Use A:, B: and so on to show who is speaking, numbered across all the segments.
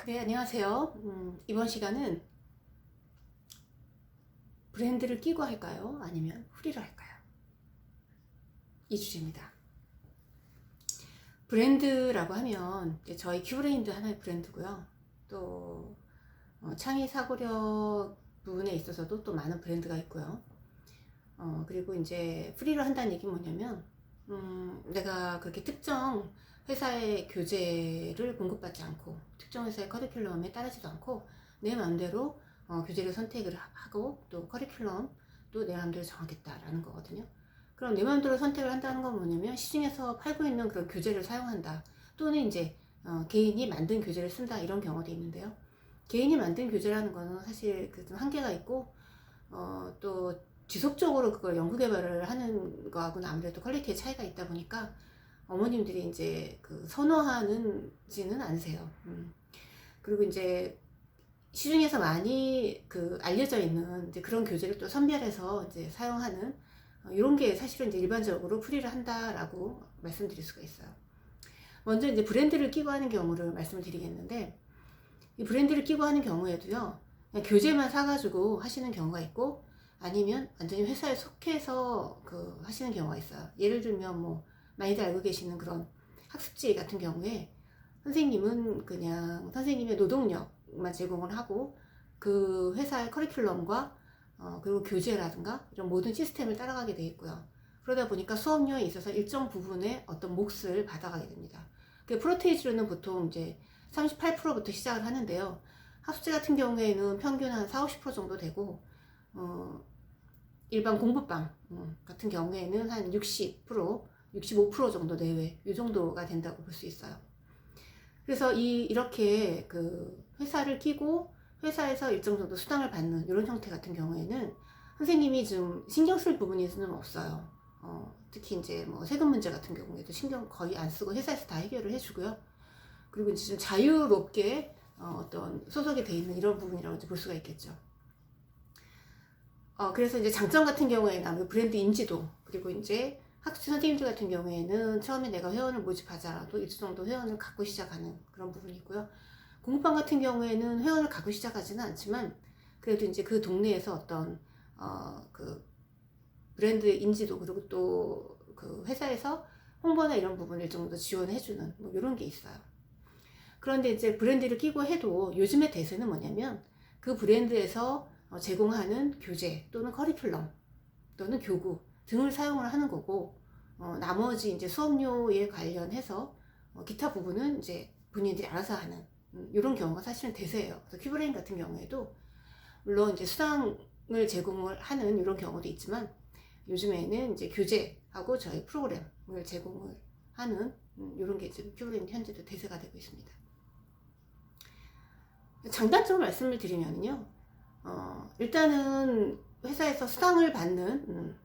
A: 네, 안녕하세요. 이번 시간은 브랜드를 끼고 할까요? 아니면 프리로 할까요? 이 주제입니다. 브랜드라고 하면 이제 저희 큐브레인도 하나의 브랜드고요. 또 창의 사고력 부분에 있어서도 또 많은 브랜드가 있고요. 그리고 이제 프리로 한다는 얘기는 뭐냐면 내가 그렇게 특정 회사의 교재를 공급받지 않고 특정 회사의 커리큘럼에 따르지도 않고 내 마음대로 교재를 선택을 하고 또 커리큘럼도 내 마음대로 정하겠다라는 거거든요. 그럼 내 마음대로 선택을 한다는 건 뭐냐면 시중에서 팔고 있는 그런 교재를 사용한다, 또는 이제 개인이 만든 교재를 쓴다, 이런 경우도 있는데요. 개인이 만든 교재라는 거는 사실 그 좀 한계가 있고 또 지속적으로 그걸 연구 개발을 하는 거하고는 아무래도 퀄리티의 차이가 있다 보니까 어머님들이 이제 그 선호하는지는 않으세요. 그리고 이제 시중에서 많이 그 알려져 있는 이제 그런 교재를 또 선별해서 이제 사용하는 이런 게 사실은 이제 일반적으로 프리를 한다라고 말씀드릴 수가 있어요. 먼저 이제 브랜드를 끼고 하는 경우를 말씀을 드리겠는데, 이 브랜드를 끼고 하는 경우에도요, 그냥 교재만 사가지고 하시는 경우가 있고, 아니면 완전히 회사에 속해서 그 하시는 경우가 있어요. 예를 들면 뭐 많이들 알고 계시는 그런 학습지 같은 경우에 선생님은 그냥 선생님의 노동력만 제공을 하고 그 회사의 커리큘럼과 그리고 교재라든가 이런 모든 시스템을 따라가게 되어 있고요. 그러다 보니까 수업료에 있어서 일정 부분의 어떤 몫을 받아가게 됩니다. 그 프로테이즈로는 보통 이제 38%부터 시작을 하는데요. 학습지 같은 경우에는 평균 한 40, 50% 정도 되고, 일반 공부방 같은 경우에는 한 60%, 65% 정도 내외, 이 정도가 된다고 볼 수 있어요. 그래서 이렇게 그 회사를 끼고 회사에서 일정 정도 수당을 받는 이런 형태 같은 경우에는 선생님이 좀 신경 쓸 부분이 좀 없어요. 특히 이제 뭐 세금 문제 같은 경우에도 신경 거의 안 쓰고 회사에서 다 해결을 해주고요. 그리고 이제 좀 자유롭게 어떤 소속이 돼 있는 이런 부분이라고 볼 수가 있겠죠. 그래서 이제 장점 같은 경우에는 아무래도 브랜드 인지도, 그리고 이제 학습지 선생님들 같은 경우에는 처음에 내가 회원을 모집하자라도 일정 정도 회원을 갖고 시작하는 그런 부분이 있고요. 공부방 같은 경우에는 회원을 갖고 시작하지는 않지만 그래도 이제 그 동네에서 어떤 그 브랜드 인지도, 그리고 또 그 회사에서 홍보나 이런 부분을 일정 정도 지원해주는 뭐 이런 게 있어요. 그런데 이제 브랜드를 끼고 해도 요즘의 대세는 뭐냐면 그 브랜드에서 제공하는 교재 또는 커리큘럼 또는 교구 등을 사용을 하는 거고, 나머지 이제 수업료에 관련해서 기타 부분은 이제 본인들이 알아서 하는 이런 경우가 사실은 대세예요. 그래서 큐브레인 같은 경우에도 물론 이제 수당을 제공을 하는 이런 경우도 있지만 요즘에는 이제 교재하고 저희 프로그램을 제공을 하는 이런 게 지금 큐브레인 현재도 대세가 되고 있습니다. 장단점을 말씀을 드리면요, 일단은 회사에서 수당을 받는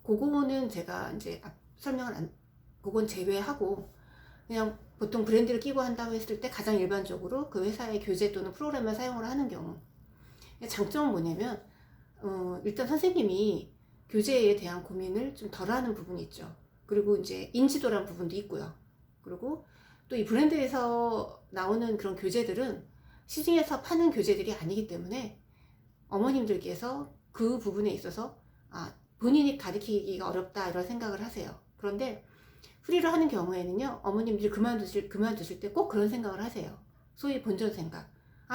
A: 그거는 제가 이제 설명을 그건 제외하고 그냥 보통 브랜드를 끼고 한다고 했을 때 가장 일반적으로 그 회사의 교재 또는 프로그램을 사용을 하는 경우, 장점은 뭐냐면 일단 선생님이 교재에 대한 고민을 좀 덜하는 부분이 있죠. 그리고 이제 인지도란 부분도 있고요. 그리고 또 이 브랜드에서 나오는 그런 교재들은 시중에서 파는 교재들이 아니기 때문에 어머님들께서 그 부분에 있어서 본인이 가르치기가 어렵다 이런 생각을 하세요. 그런데 프리로 하는 경우에는요, 어머님들이 그만두실 때 꼭 그런 생각을 하세요. 소위 본전 생각.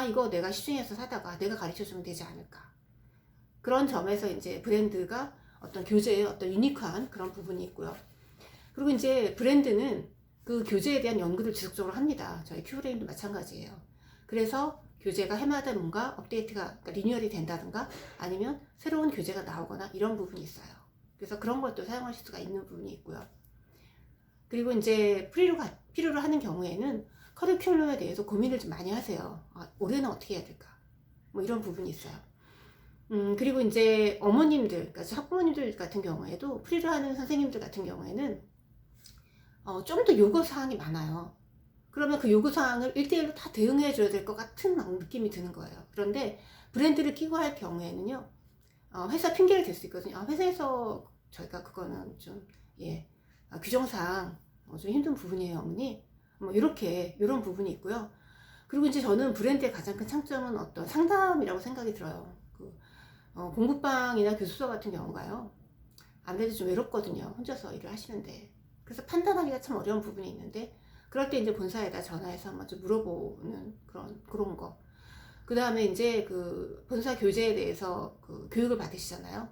A: 이거 내가 시중에서 사다가 내가 가르쳐주면 되지 않을까. 그런 점에서 이제 브랜드가 어떤 교재의 어떤 유니크한 그런 부분이 있고요. 그리고 이제 브랜드는 그 교재에 대한 연구를 지속적으로 합니다. 저희 큐브레인도 마찬가지예요. 그래서 교재가 해마다 뭔가 업데이트가, 그러니까 리뉴얼이 된다든가 아니면 새로운 교재가 나오거나 이런 부분이 있어요. 그래서 그런 것도 사용하실 수가 있는 부분이 있고요. 그리고 이제 필요로 하는 경우에는 커리큘럼에 대해서 고민을 좀 많이 하세요. 올해는 어떻게 해야 될까? 뭐 이런 부분이 있어요. 그리고 이제 어머님들, 그러니까 학부모님들 같은 경우에도 프리로 하는 선생님들 같은 경우에는 좀 더 요구사항이 많아요. 그러면 그 요구사항을 1대1로 다 대응해 줘야 될 것 같은 느낌이 드는 거예요. 그런데 브랜드를 끼고 할 경우에는요, 회사 핑계를 댈 수 있거든요. 회사에서 저희가 그거는 좀 규정상 좀 힘든 부분이에요, 어머니. 뭐 이런 부분이 있고요. 그리고 이제 저는 브랜드의 가장 큰 장점은 어떤 상담이라고 생각이 들어요. 공부방이나 교수서 같은 경우가요. 아무래도 좀 외롭거든요. 혼자서 일을 하시는데. 그래서 판단하기가 참 어려운 부분이 있는데, 그럴 때 이제 본사에다 전화해서 한번 좀 물어보는 그런 거. 그 다음에 이제 그 본사 교재에 대해서 그 교육을 받으시잖아요.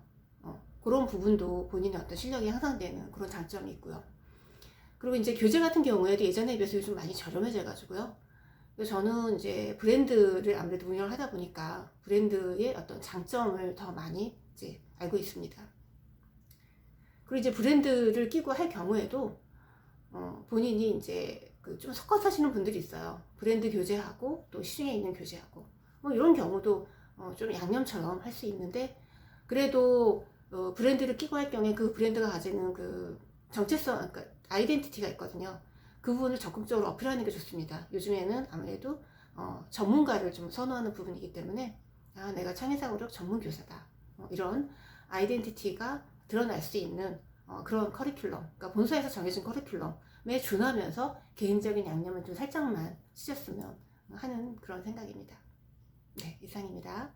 A: 그런 부분도 본인의 어떤 실력이 향상되는 그런 장점이 있고요. 그리고 이제 교재 같은 경우에도 예전에 비해서 요즘 많이 저렴해져 가지고요. 그래서 저는 이제 브랜드를 아무래도 운영을 하다 보니까 브랜드의 어떤 장점을 더 많이 이제 알고 있습니다. 그리고 이제 브랜드를 끼고 할 경우에도 본인이 이제 좀 섞어서 하시는 분들이 있어요. 브랜드 교재하고 또 시중에 있는 교재하고 뭐 이런 경우도 좀 양념처럼 할 수 있는데, 그래도 브랜드를 끼고 할 경우에 그 브랜드가 가지는 그 정체성, 그러니까 아이덴티티가 있거든요. 그 부분을 적극적으로 어필하는 게 좋습니다. 요즘에는 아무래도 전문가를 좀 선호하는 부분이기 때문에 내가 창의사고력 전문 교사다, 이런 아이덴티티가 드러날 수 있는 그런 커리큘럼, 그러니까 본사에서 정해진 커리큘럼에 준하면서 개인적인 양념을 좀 살짝만 씻었으면 하는 그런 생각입니다. 네, 이상입니다.